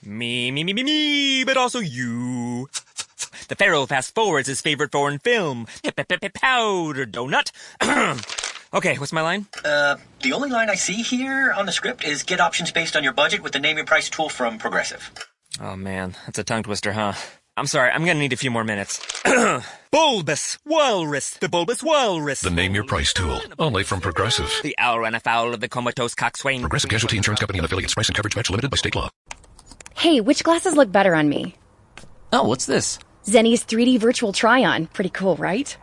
Me, but also you. The Pharaoh fast forwards his favorite foreign film, Powder Donut. Okay, what's my line? The only line I see here on the script is get options based on your budget with the Name Your Price tool from Progressive. Oh man, that's a tongue twister, huh? I'm sorry, I'm gonna need a few more minutes. Bulbous Walrus, the Bulbous Walrus. The Name Your Price tool, only from Progressive. The owl ran afoul of the comatose coxswain. Progressive Casualty Insurance Company and affiliates. Price and coverage match limited by state law. Hey, which glasses look better on me? Oh, what's this? Zenny's 3D virtual try-on. Pretty cool, right?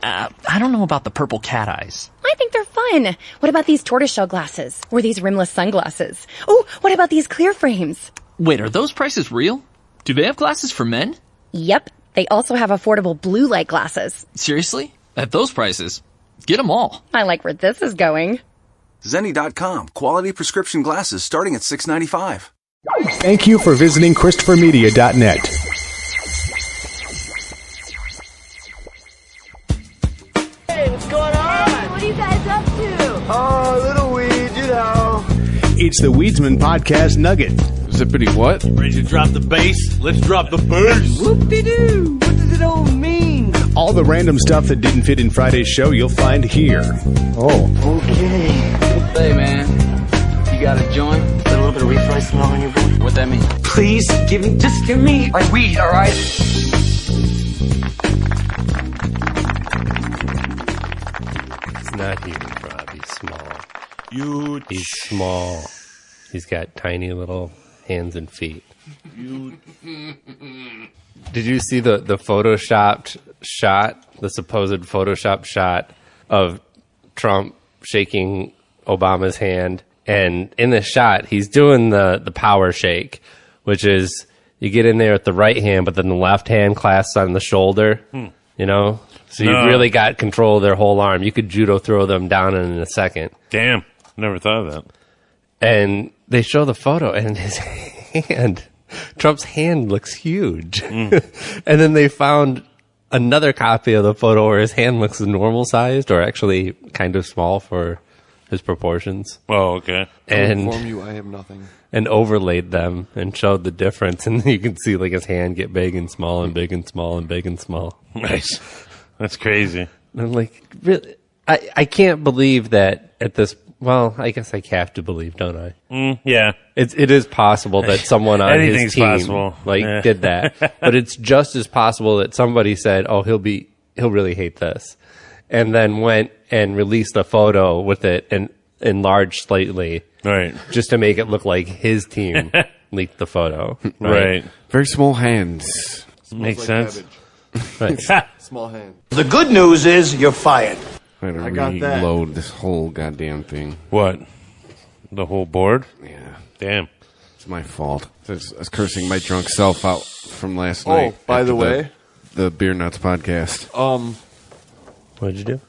I don't know about the purple cat eyes. I think they're fun. What about these tortoiseshell glasses? Or these rimless sunglasses? Oh, what about these clear frames? Wait, are those prices real? Do they have glasses for men? Yep. They also have affordable blue light glasses. Seriously? At those prices? Get them all. I like where this is going. Zenni.com. Quality prescription glasses starting at $6.95. Thank you for visiting ChristopherMedia.net. Hey, what's going on? Hey, what are you guys up to? Oh, little weed, you know. It's the Weedsmen Potcast Nugget. Zippity what? Ready to drop the bass? Let's drop the bass. Whoop-de-doo. What does it all mean? All the random stuff that didn't fit in Friday's show you'll find here. Oh. Okay. Hey, man. You got a joint? Got a little bit of reef rice smell on your boy? What that mean? Please, just give me my weed, all right? He's not huge, Rob. He's small. Huge. He's small. He's got tiny little hands and feet. Did you see the photoshopped shot, the supposed photoshopped shot of Trump shaking Obama's hand? And in the shot, he's doing the power shake, which is you get in there with the right hand, but then the left hand clasps on the shoulder, you know? So you've really got control of their whole arm. You could judo throw them down in a second. Damn. Never thought of that. And they show the photo, and his hand, Trump's hand looks huge. And then they found another copy of the photo where his hand looks normal sized, or actually kind of small for his proportions. Oh, okay. And inform you, I have nothing. And overlaid them and showed the difference, and you can see like his hand get big and small and big and small and big and small. Nice. That's crazy. And I'm like, really? I can't believe that at this. Well, I guess I have to believe, don't I? Yeah. It is possible that someone on his team possible. Did that. But it's just as possible that somebody said, "Oh, he'll really hate this," and then went and released a photo with it and enlarged slightly, right, just to make it look like his team leaked the photo. Right. Very small hands. Makes sense. Right. Small hands. The good news is you're fired. I got that. Reload this whole goddamn thing. What? The whole board? Yeah. Damn. It's my fault. I was cursing my drunk self out from last night. Oh, by the way, the Beer Nuts podcast. What did you do?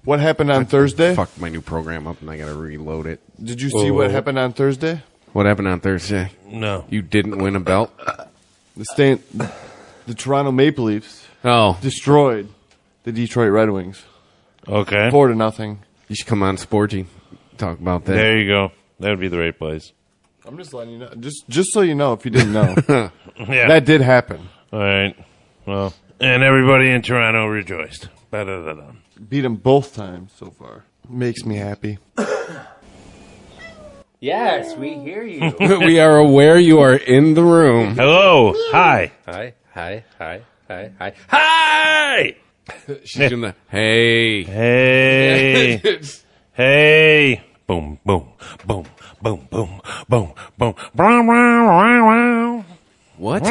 What happened on Thursday? Fucked my new program up and I gotta reload it. Did you see what happened on Thursday? What happened on Thursday? No. You didn't win a belt? The Toronto Maple Leafs destroyed the Detroit Red Wings. Okay. 4-0. You should come on Sporty. Talk about that. There you go. That would be the right place. I'm just letting you know. Just so you know, if you didn't know. Yeah. That did happen. All right. Well, and everybody in Toronto rejoiced. Da-da-da-da. Beat them both times so far. Makes me happy. Yes, we hear you. We are aware you are in the room. Hello. Hi. Hi. Hi. Hi. Hi. Hi. Hi! She's doing the hey. Hey. Hey. Boom, boom, boom, boom, boom, boom, boom. What?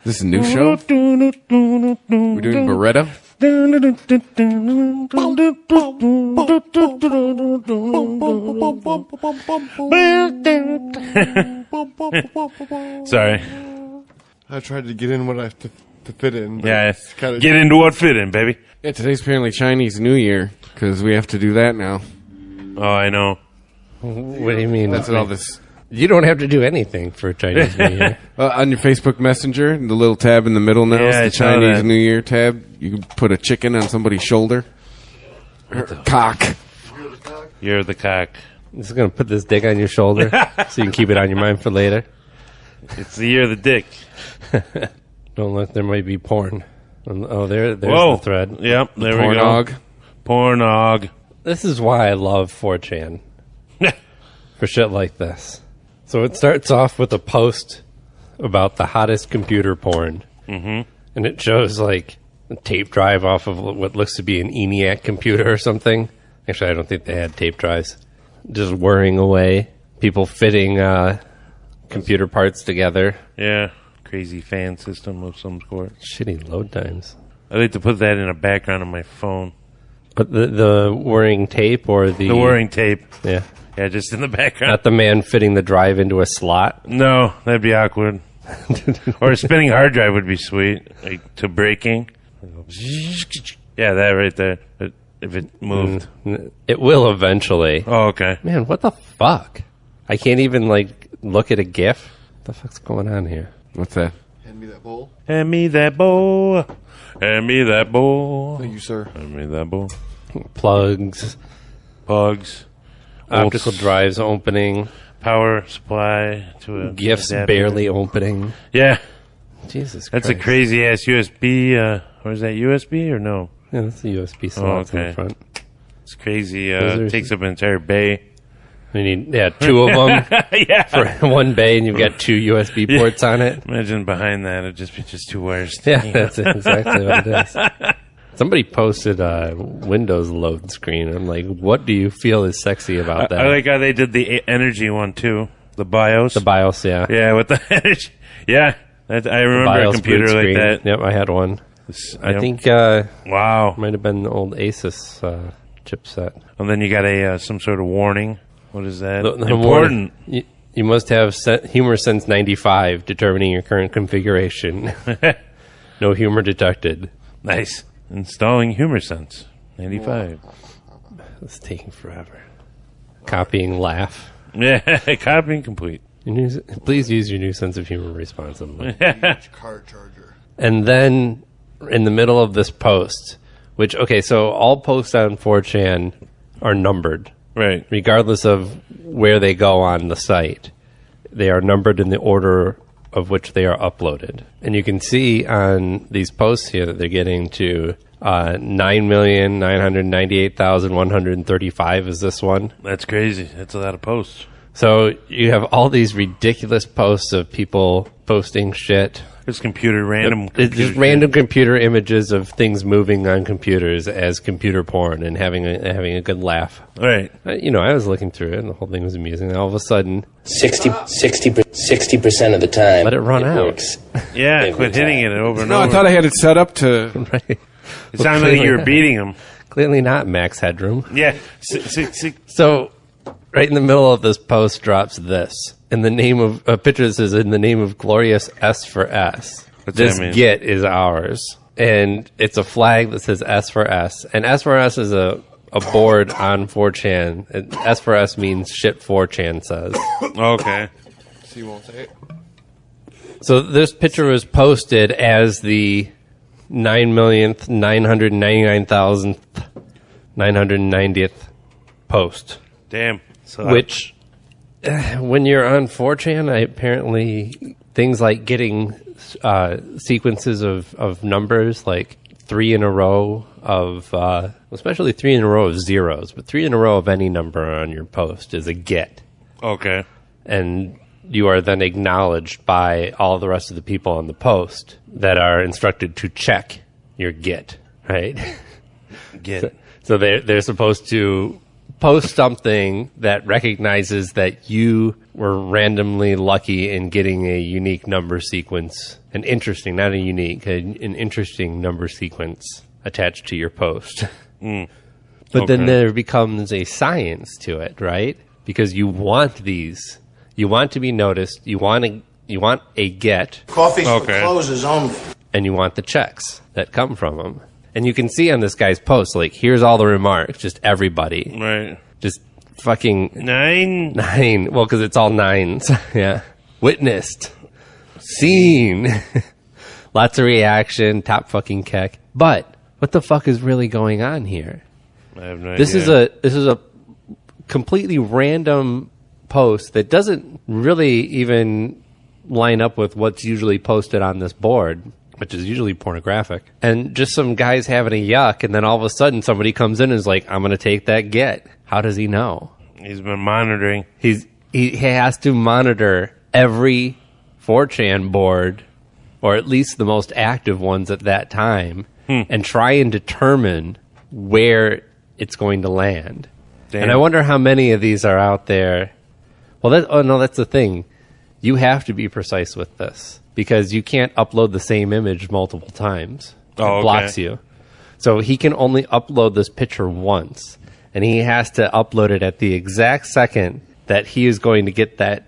This is a new show? We're doing Beretta? Sorry. I tried to get in what I have to fit in. Yeah, get into what fit in, baby. Yeah, today's apparently Chinese New Year, because we have to do that now. Oh, I know. What do you mean? That's what all this... You don't have to do anything for Chinese New Year. On your Facebook Messenger, the little tab in the middle now is the Chinese New Year tab. You can put a chicken on somebody's shoulder. Cock. You're the cock. I'm just going to put this dick on your shoulder so you can keep it on your mind for later. It's the year of the dick. Don't look, there might be porn. Oh, there's Whoa. the thread. Yep, there we Pornog. go. Pornog. This is why I love 4chan. For shit like this. So it starts off with a post about the hottest computer porn. Mm-hmm. And it shows like a tape drive off of what looks to be an ENIAC computer or something. Actually, I don't think they had tape drives. Just whirring away. People fitting computer parts together. Yeah. Crazy fan system of some sort. Shitty load times. I'd like to put that in a background on my phone. But the whirring tape or the... The whirring tape. Yeah. Yeah, just in the background. Not the man fitting the drive into a slot. No, that'd be awkward. Or a spinning hard drive would be sweet. Like, to breaking. Yeah, that right there. If it moved. It will eventually. Oh, okay. Man, what the fuck? I can't even, like, look at a GIF. What the fuck's going on here? What's that? Hand me that bowl. Hand me that bowl. Hand me that bowl. Thank you, sir. Hand me that bowl. Plugs. Optical drives opening. Power supply to a GIFs adapter. barely opening. Yeah. Jesus That's Christ. a crazy ass USB. Or is that USB or no? Yeah, that's the USB slots in the front. It's crazy. Those are- Takes up an entire bay. We need, two of them Yeah. for one bay, and you've got two USB ports on it. Imagine behind that, it'd just be just two wires. Yeah, that's exactly what it is. Somebody posted a Windows load screen. I'm like, what do you feel is sexy about that? I like how they did the energy one too. The BIOS. The BIOS, yeah. Yeah, with the energy. Yeah, I remember a BIOS computer boot like screen. that. Yep, I had one. I Yep. think wow, might have been the old Asus chipset. And then you got a some sort of warning. What is that? The Important. warning, you must have humor sense 95 determining your current configuration. No humor detected. Nice. Installing humor sense 95. It's taking forever. Copying laugh. Yeah, copying complete. Please use your new sense of humor responsibly. Car charger. And then in the middle of this post, which, okay, so all posts on 4chan are numbered. Right. Regardless of where they go on the site. They are numbered in the order of which they are uploaded. And you can see on these posts here that they're getting to 9,998,135 is this one. That's crazy. That's a lot of posts. So you have all these ridiculous posts of people posting shit. It's random It's just random computer images of things moving on computers as computer porn and having a good laugh. Right. I was looking through it and the whole thing was amusing. And all of a sudden, 60% of the time, let it run out. Works. Yeah, quit hitting it over and No, over. I thought I had it set up to. Right. It sounded like you were beating him. Clearly not, Max Headroom. Yeah. So, right in the middle of this post drops this. In the name of a picture that says, in the name of glorious S for S. What's This that mean? Git is ours. And it's a flag that says S for S. And S for S is a board on 4chan. And S for S means shit 4chan says. Okay. So you won't say it? So this picture was posted as the 9,999,990th post. Damn. So Which, when you're on 4chan, apparently things like getting sequences of numbers, like 3 in a row of, especially 3 in a row of zeros, but 3 in a row of any number on your post is a get. Okay. And you are then acknowledged by all the rest of the people on the post that are instructed to check your get, right? Get. So they're supposed to post something that recognizes that you were randomly lucky in getting a unique number sequence, an interesting number sequence attached to your post. But then there becomes a science to it, right? Because you want these. You want to be noticed. You want a get. Coffee's for closers only. And you want the checks that come from them. And you can see on this guy's post, like, here's all the remarks, just everybody. Right. Just fucking... 9. Well, because it's all 9s. Yeah. Witnessed. Seen. Lots of reaction. Top fucking keck. But what the fuck is really going on here? I have no This idea. is a completely random post that doesn't really even line up with what's usually posted on this board, which is usually pornographic, and just some guys having a yuck, and then all of a sudden somebody comes in and is like, I'm going to take that get. How does he know? He's been monitoring. He has to monitor every 4chan board, or at least the most active ones at that time, and try and determine where it's going to land. Damn. And I wonder how many of these are out there. Well, that's the thing. You have to be precise with this because you can't upload the same image multiple times. It blocks you. So he can only upload this picture once, and he has to upload it at the exact second that he is going to get that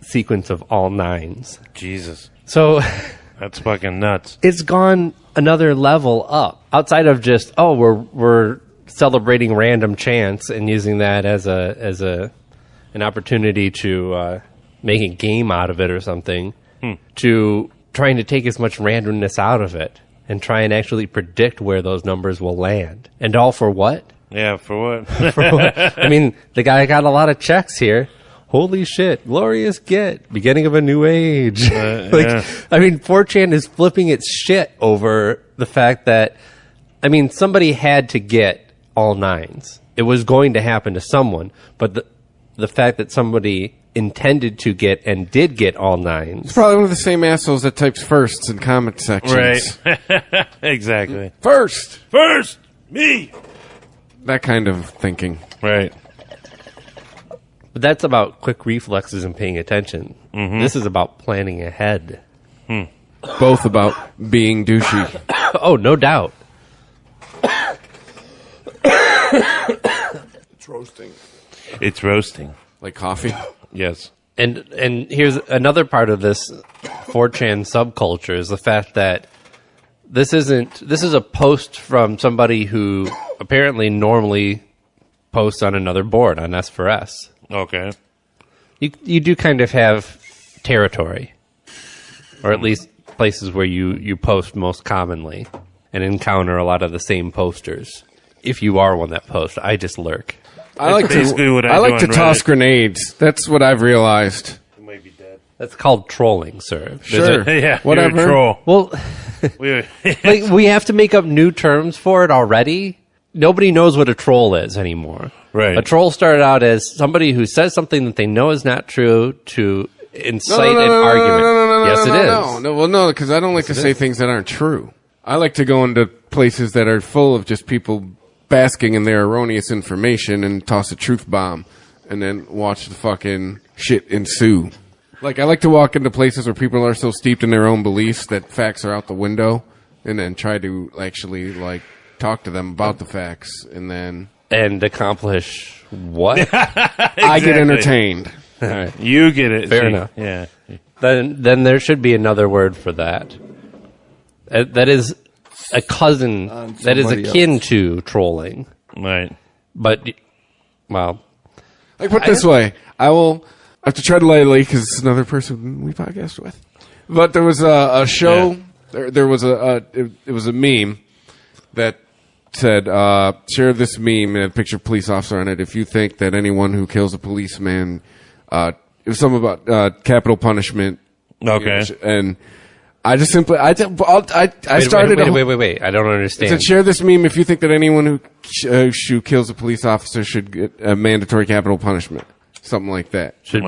sequence of all 9s. Jesus. So that's fucking nuts. It's gone another level up outside of just, we're celebrating random chance and using that as an opportunity to make a game out of it or something, to trying to take as much randomness out of it and try and actually predict where those numbers will land. And all for what? Yeah, for what? For what? I mean, the guy got a lot of checks here. Holy shit, glorious get, beginning of a new age. Yeah. I mean, 4chan is flipping its shit over the fact that, somebody had to get all 9s. It was going to happen to someone, but the fact that somebody intended to get and did get all 9s. It's probably one of the same assholes that types firsts in comment sections. Right. Exactly. First, me. That kind of thinking. Right. But that's about quick reflexes and paying attention. Mm-hmm. This is about planning ahead. Both about being douchey. Oh, no doubt. It's roasting. It's roasting. Like coffee? Yes. And here's another part of this 4chan subculture is the fact that this is a post from somebody who apparently normally posts on another board on S4S. Okay. You do kind of have territory, or at least places where you post most commonly and encounter a lot of the same posters. If you are one that posts, I just lurk. I like to toss grenades. That's what I've realized. You might be dead. That's called trolling, sir. Sure. Yeah, whatever. You're a troll. Well, we have to make up new terms for it already. Nobody knows what a troll is anymore. Right. A troll started out as somebody who says something that they know is not true to incite an argument. Yes, it is. No, because I don't like to say things that aren't true. I like to go into places that are full of just people basking in their erroneous information and toss a truth bomb and then watch the fucking shit ensue. Like, I like to walk into places where people are so steeped in their own beliefs that facts are out the window and then try to actually, talk to them about the facts and accomplish what? Exactly. I get entertained. All right. You get it. Fair enough. Yeah. Then there should be another word for that. That is a cousin. That is akin to trolling. Right. But, well. Put it this way. I will have to tread lightly because it's another person we podcast with. But there was a show. Yeah. There was it was a meme that said, share this meme and a picture of a police officer on it if you think that anyone who kills a policeman, it was something about capital punishment. Okay. And I just simply, I started. Wait. I don't understand. It said, share this meme if you think that anyone who kills a police officer should get a mandatory capital punishment. Something like that. Should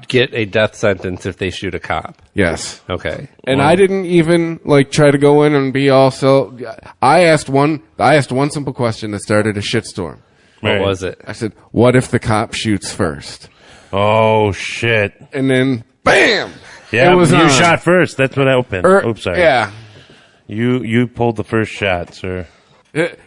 get a death sentence if they shoot a cop. Yes. Okay. And I didn't even try to go in and be all so. I asked one simple question that started a shitstorm. What was it? I said, "What if the cop shoots first?" Oh shit! And then, bam! Yeah, you shot first. That's what opened. Oops, sorry. Yeah. You pulled the first shot, sir. That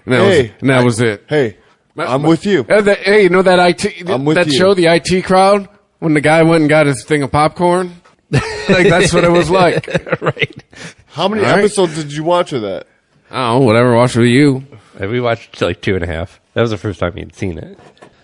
was it. Hey. I'm with you. Hey, you know that show, the IT crowd, when the guy went and got his thing of popcorn? That's what it was like. Right. How many episodes did you watch of that? Oh, whatever. Watched with you. We watched 2.5. That was the first time you'd seen it.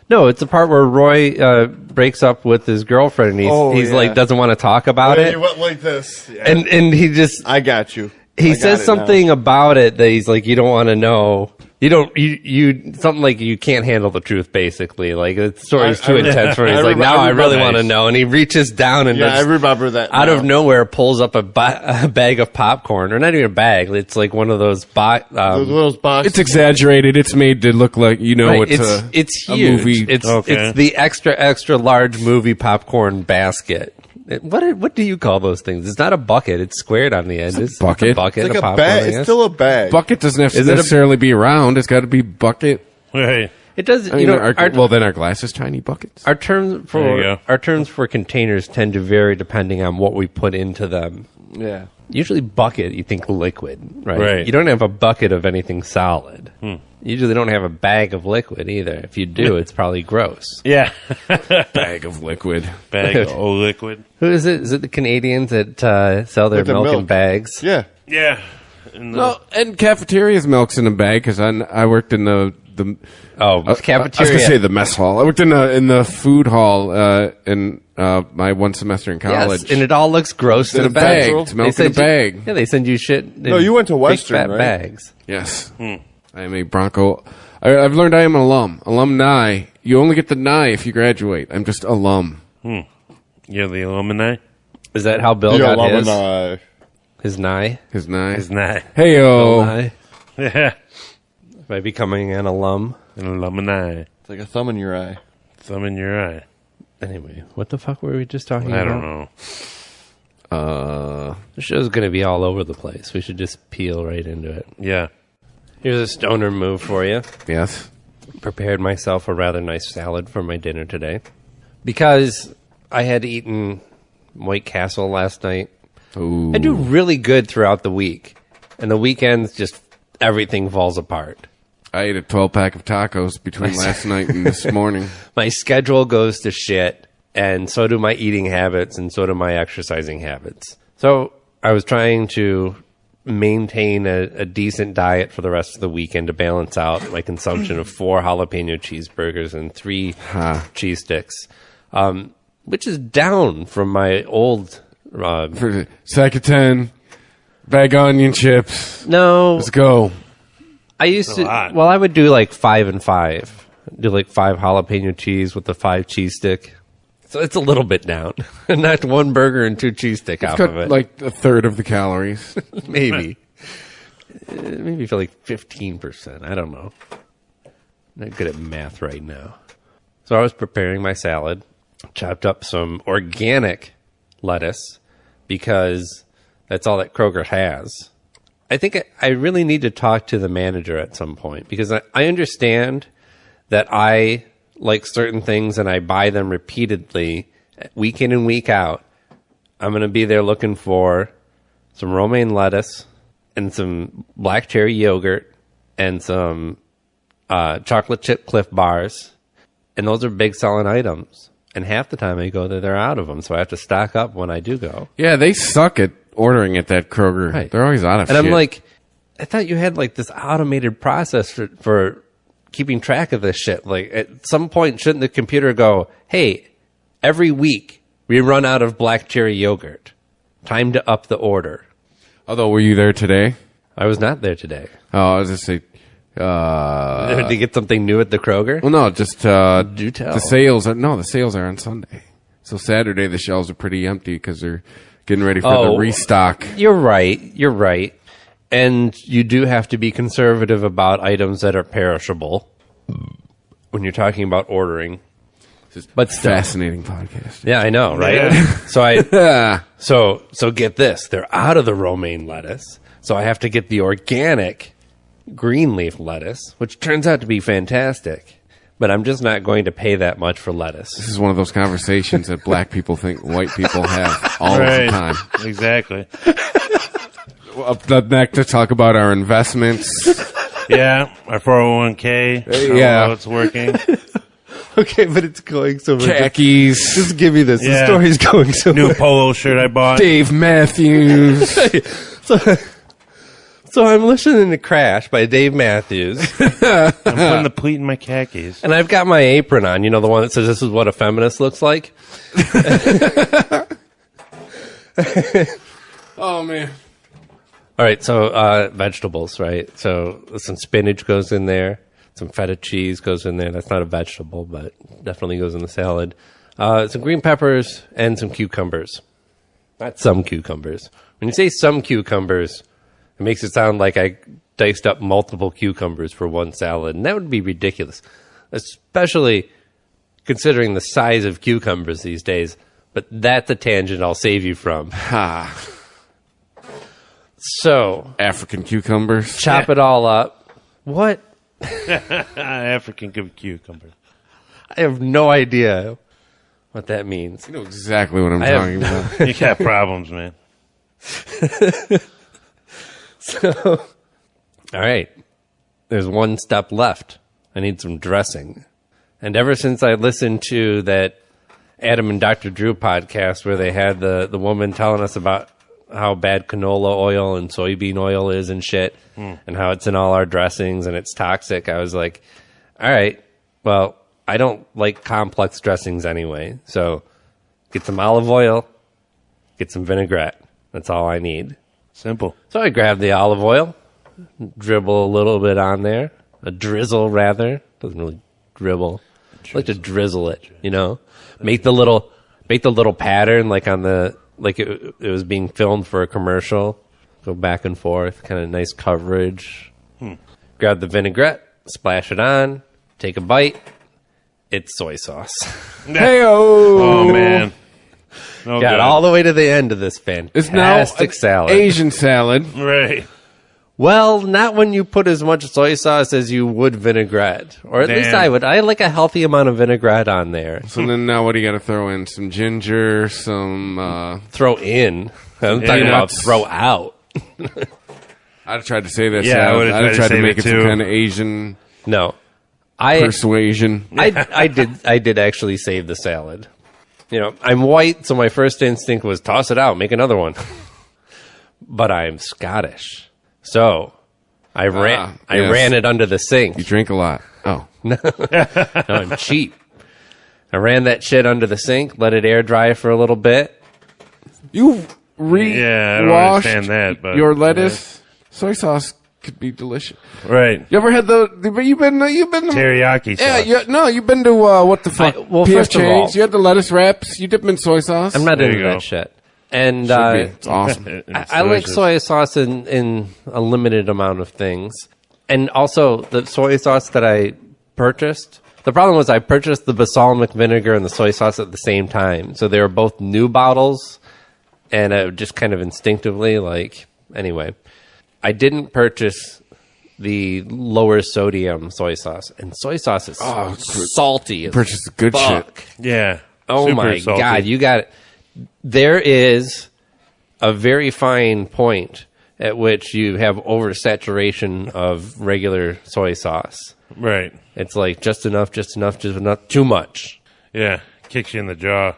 No, it's the part where Roy breaks up with his girlfriend and he's doesn't want to talk about it. He went like this. Yeah. And he just... I got you. He says something about it that he's like, you don't want to know. You don't, you something like you can't handle the truth, basically. Like, the story's too intense for him. He's like, now I really want to know. And he reaches down and I remember that. Out of nowhere pulls up a bag of popcorn. Or not even a bag. It's like one of those those boxes. It's exaggerated. It's made to look like, right. It's huge. A movie. It's the extra large movie popcorn basket. What do you call those things? It's not a bucket. It's squared on the end. It's bucket. a bucket. It's like a a bag. It's still a bag. Bucket doesn't have to necessarily be round. It's got to be bucket. Right. It does. I mean, then our glass is tiny buckets. Our terms for containers tend to vary depending on what we put into them. Yeah. Usually, bucket, you think liquid, right? You don't have a bucket of anything solid. You usually don't have a bag of liquid either. If you do, it's probably gross. Yeah. Bag of liquid. Bag of liquid. Who is it? Is it the Canadians that sell their milk in bags? Yeah. Yeah. And cafeteria's milk's in a bag because I worked in the cafeteria. I was going to say the mess hall. I worked in the food hall in my one semester in college. Yes, and it all looks gross in a bag. It's milk in a bag. Yeah, they send you shit. No, you went to Western, fat right? bags. Yes. I am a Bronco. I've learned I am an alumni. You only get the "ni" if you graduate. I'm just alum. You're the alumni? Is that how Bill got alumni. his "ni"? His "ni." His "ni." Hey-o. Yeah. By becoming an alum. An alumni. It's like a thumb in your eye. Thumb in your eye. Anyway, what the fuck were we just talking about? I don't know. The show's going to be all over the place. We should just peel right into it. Yeah. Here's a stoner move for you. Yes. Prepared myself a rather nice salad for my dinner today. Because I had eaten White Castle last night. Ooh. I do really good throughout the week. And the weekends, just everything falls apart. I ate a 12-pack of tacos between last night and this morning. My schedule goes to shit, and so do my eating habits, and so do my exercising habits. So I was trying to maintain a decent diet for the rest of the weekend to balance out my consumption of 4 jalapeno cheeseburgers and 3 cheese sticks, which is down from my old... Sack of 10, bag of onion chips. No. Let's go. I used to... Well, I would do like 5 and 5. Do like 5 jalapeno cheese with the 5 cheese stick. So it's a little bit down. Not 1 burger and 2 cheese stick off of it. Like a third of the calories. Maybe. Maybe for like 15%. I don't know. Not good at math right now. So I was preparing my salad. Chopped up some organic lettuce because that's all that Kroger has. I think I really need to talk to the manager at some point because I understand that I like certain things and I buy them repeatedly, week in and week out. I'm going to be there looking for some romaine lettuce and some black cherry yogurt and some chocolate chip Cliff bars. And those are big selling items. And half the time I go there, they're out of them. So I have to stock up when I do go. Yeah, they suck at ordering at that Kroger. Right. They're always out of shit. And I'm like, I thought you had like this automated process for keeping track of this shit. Like at some point, shouldn't the computer go, hey, every week we run out of black cherry yogurt. Time to up the order. Although, were you there today? I was not there today. Oh, I was just say, did you get something new at the Kroger? Well, no, just do tell. The sales are on Sunday. So Saturday the shelves are pretty empty because they're getting ready for the restock. You're right. And you do have to be conservative about items that are perishable when you're talking about ordering. But still. Fascinating podcast. Yeah, I know, right? Yeah. So get this. They're out of the romaine lettuce. So I have to get the organic green leaf lettuce, which turns out to be fantastic. But I'm just not going to pay that much for lettuce. This is one of those conversations that black people think white people have all of the time. Exactly. Up next to talk about our investments. Yeah, our 401k. Yeah. How it's working. Okay, but it's going so much. Khakis. Just give me this. Yeah. The story's going so New polo shirt I bought. Dave Matthews. So I'm listening to Crash by Dave Matthews. I'm putting the pleat in my khakis. And I've got my apron on. You know, the one that says this is what a feminist looks like? Oh, man. All right, so vegetables, right? So some spinach goes in there. Some feta cheese goes in there. That's not a vegetable, but definitely goes in the salad. Some green peppers and some cucumbers. Not some cucumbers. When you say some cucumbers, it makes it sound like I diced up multiple cucumbers for one salad, and that would be ridiculous, especially considering the size of cucumbers these days. But that's a tangent I'll save you from. Ha. So, African cucumbers. Chop it all up. What? African cucumber. I have no idea what that means. You know exactly what I'm talking about. You got problems, man. So, all right. There's one step left. I need some dressing. And ever since I listened to that Adam and Dr. Drew podcast where they had the woman telling us about how bad canola oil and soybean oil is and shit, and how it's in all our dressings and it's toxic, I was like, all right, well, I don't like complex dressings anyway. So get some olive oil, get some vinaigrette. That's all I need. Simple. So I grabbed the olive oil, dribble a little bit on there, a drizzle rather. Doesn't really dribble. I like to drizzle it, you know. Make the little pattern like on the it was being filmed for a commercial. Go back and forth, kind of nice coverage. Grab the vinaigrette, splash it on, take a bite. It's soy sauce. Hey-o! Oh man. No Got good. all the way to the end of this It's now fantastic salad. Asian salad. Right. Well, not when you put as much soy sauce as you would vinaigrette. Or at least Damn. I would. I like a healthy amount of vinaigrette on there. So then now what do you got to throw in? Some ginger, some... Throw in. I'm talking about nuts. throw out. I tried to say that. Yeah, I would've tried to tried to save make it it some too. kind of Asian No. persuasion. I did actually save the salad. You know, I'm white, so my first instinct was toss it out, make another one. But I'm Scottish. So I ran it under the sink. You drink a lot. Oh. No, I'm cheap. I ran that shit under the sink, let it air dry for a little bit. You Yeah, I don't washed understand that, but your lettuce. Soy sauce could be delicious. Right. You ever had you've been Teriyaki sauce. Yeah, you've been to what the fuck? first of all- you had the lettuce wraps. You dip them in soy sauce. I'm not There into you go. that shit. And Should be. It's awesome. It's I like delicious. soy sauce in a limited amount of things. And also, the soy sauce that I purchased, the problem was I purchased the balsamic vinegar and the soy sauce at the same time. So they were both new bottles, and I just kind of instinctively, anyway. I didn't purchase the lower sodium soy sauce. And soy sauce is salty as Purchase the good fuck. shit. Yeah. Oh Super my salty. God, you got it. There is a very fine point at which you have oversaturation of regular soy sauce. Right. It's like just enough, too much. Yeah. Kicks you in the jaw.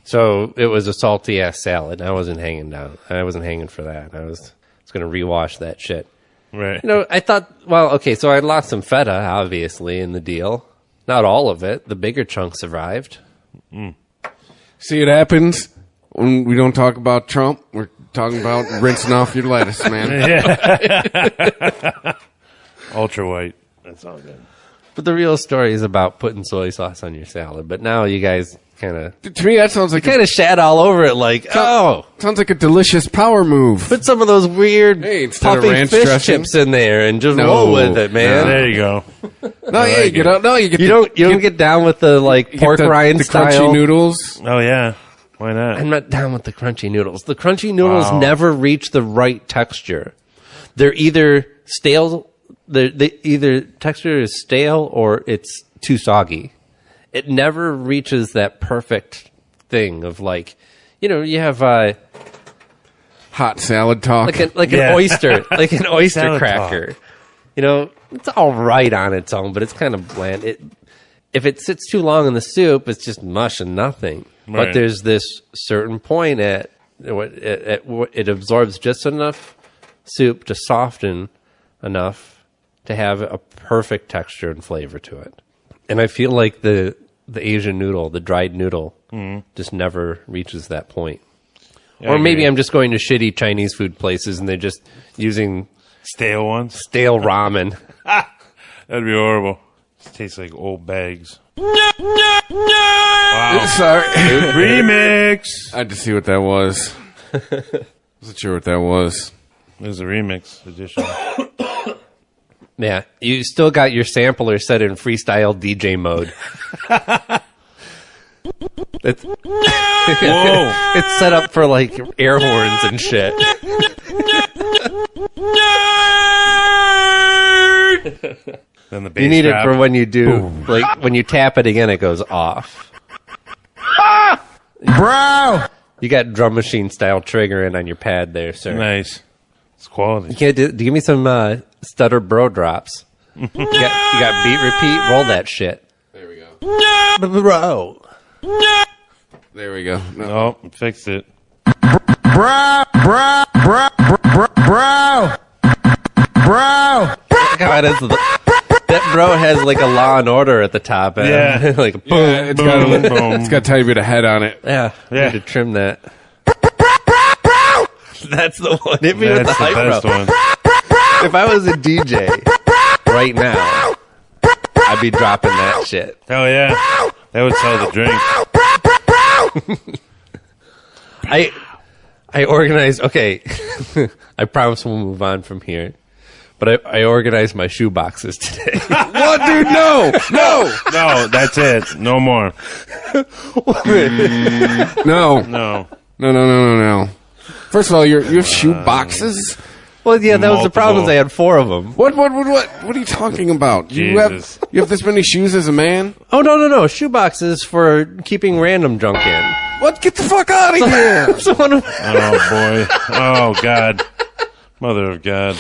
So it was a salty ass salad. I wasn't hanging down. I wasn't hanging for that. I was going to rewash that shit. Right. You know, I thought, well, okay, so I lost some feta, obviously, in the deal. Not all of it. The bigger chunk survived. See, it happens when we don't talk about Trump. We're talking about rinsing off your lettuce, man. Yeah. Ultra white. That's all good. But the real story is about putting soy sauce on your salad. But now you guys kind of... To me, that sounds like shat all over it like, sounds like a delicious power move. put some of those weird instead of puffy ranch fish dressing? chips in there and just No. roll with it, man. There you go. No, yeah, you get out. No, you get. You don't get down with the pork rind the style. crunchy noodles. Oh, yeah. Why not? I'm not down with the crunchy noodles. The crunchy noodles Wow. never reach the right texture. They're either stale. They either texture is stale or it's too soggy. It never reaches that perfect thing of you have Hot salad talk. like Yeah. an oyster, like an oyster Salad cracker. You know, it's all right on its own, but it's kind of bland. If it sits too long in the soup, it's just mush and nothing. Right. But there's this certain point at it absorbs just enough soup to soften enough to have a perfect texture and flavor to it. And I feel like the Asian noodle, the dried noodle, just never reaches that point. Or maybe I'm just going to shitty Chinese food places and they're just using stale ones, stale ramen. That'd be horrible. It tastes like old bags. Wow. Sorry. Remix. I had to see what that was. Wasn't sure what that was. It was a remix edition. Yeah, you still got your sampler set in freestyle DJ mode. It's, Whoa. It's set up for like air horns and shit. Then the bass You need drop. it for when you do, like when you tap it again, it goes off. Bro! You got drum machine style triggering on your pad there, sir. Nice. It's quality. You can't give me some stutter bro drops. You got beat repeat. Roll that shit. There we go. Bro. There we go. No, fixed it. Bro. God, that bro has like a Law and Order at the top end. Yeah. Like a boom, Yeah, it's boom, got a tiny bit of head on it. Yeah, Yeah. need to trim that. That's the one. Hit me with the That's the hype, best bro. one. If I was a DJ right now, I'd be dropping that shit. Hell yeah. That would sell the drink. I organized. Okay, I promise we'll move on from here. But I organized my shoe boxes today. What, dude? No. No, that's it. No more. No. No. First of all, you have shoe boxes? Well, yeah, that was the problem. Multiple. I had 4 of them. What are you talking about? You Jesus. have this many shoes as a man? Oh no! Shoe boxes for keeping random junk in. What? Get the fuck out of here! So one of- Oh, boy. Oh, God. Mother of God.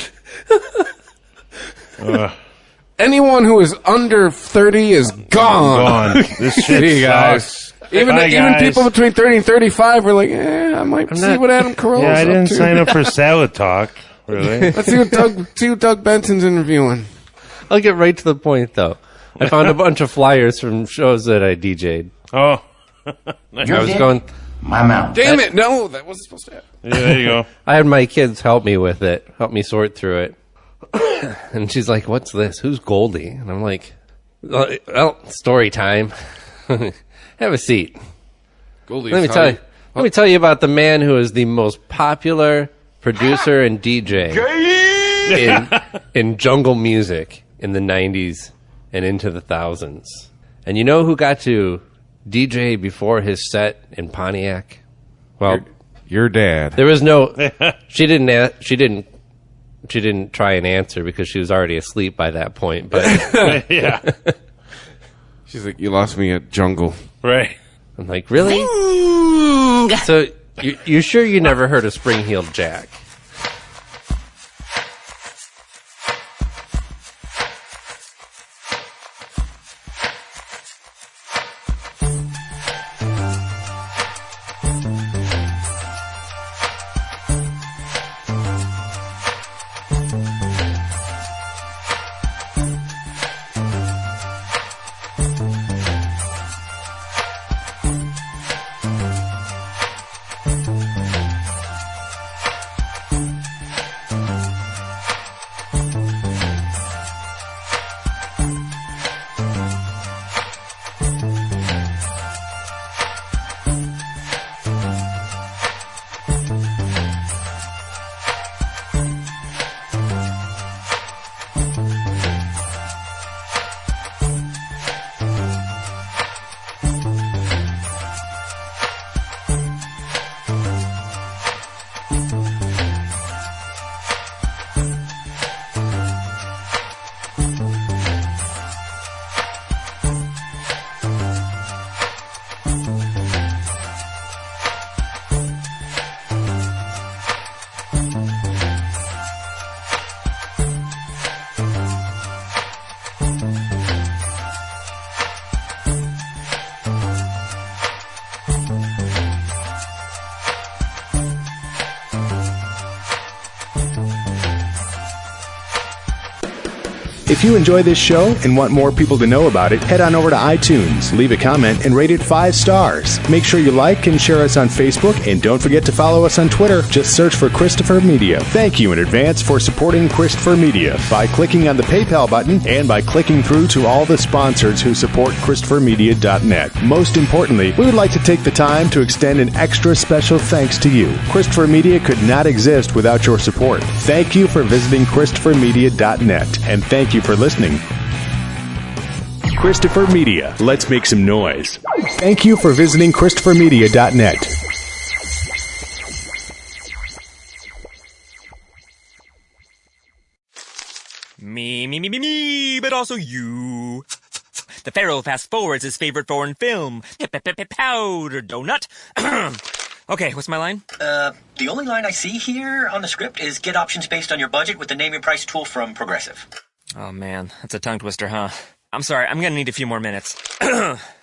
Anyone who is under 30 is gone. This shit See, guys. sucks. Even Bye, guys. people between 30 and 35 were like, I might see what Adam Carolla's Yeah, I up didn't to. sign up for Salad Talk. Really? Let's see what Doug Benson's interviewing. I'll get right to the point, though. I found a bunch of flyers from shows that I DJ'd. Oh. I was going... My mouth. Damn it! No, that wasn't supposed to happen. Yeah, there you go. I had my kids help me with it, help me sort through it. And she's like, "What's this? Who's Goldie?" And I'm like, "Well, story time. Have a seat. Goldie, Let me tell you about the man who is the most popular producer and DJ in jungle music in the 90s and into the thousands. And you know who got to DJ before his set in Pontiac? Well, your dad. there was no. She didn't try and answer because she was already asleep by that point. But Yeah. She's like, you lost me at jungle. Right. I'm like, really? So you sure you never heard of Spring-Heeled Jack? If you enjoy this show and want more people to know about it, head on over to iTunes, leave a comment, and rate it 5 stars. Make sure you like and share us on Facebook, and don't forget to follow us on Twitter. Just search for Christopher Media. Thank you in advance for supporting Christopher Media by clicking on the PayPal button and by clicking through to all the sponsors who support ChristopherMedia.net. Most importantly, we would like to take the time to extend an extra special thanks to you. Christopher Media could not exist without your support. Thank you for visiting ChristopherMedia.net, and thank you for listening. Christopher Media. Let's make some noise. Thank you for visiting ChristopherMedia.net. Me, but also you. The Pharaoh fast forwards his favorite foreign film, Powder Donut. Okay, what's my line? The only line I see here on the script is get options based on your budget with the name your price tool from Progressive. Oh man, that's a tongue twister, huh? I'm sorry, I'm gonna need a few more minutes.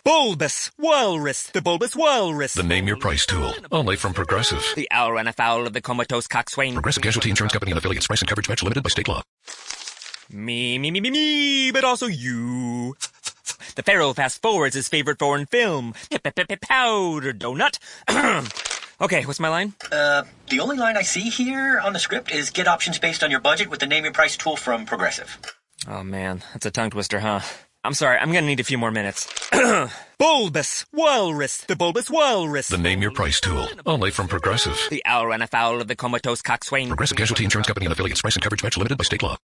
Bulbous Walrus, the Bulbous Walrus. The Name Your Price tool, only from Progressive. The owl ran afoul of the comatose coxswain. Progressive Casualty Insurance Company and affiliates. Price and coverage match limited by state law. Me, but also you. The Pharaoh fast forwards his favorite foreign film, Powder Donut. Okay, what's my line? The only line I see here on the script is get options based on your budget with the name your price tool from Progressive. Oh man, that's a tongue twister, huh? I'm sorry, I'm gonna need a few more minutes. Bulbous Walrus, the Bulbous Walrus. The Name Your Price tool, only from Progressive. The owl ran afoul of the comatose coxswain. Progressive Casualty Insurance Company and affiliates. Price and coverage match limited by state law.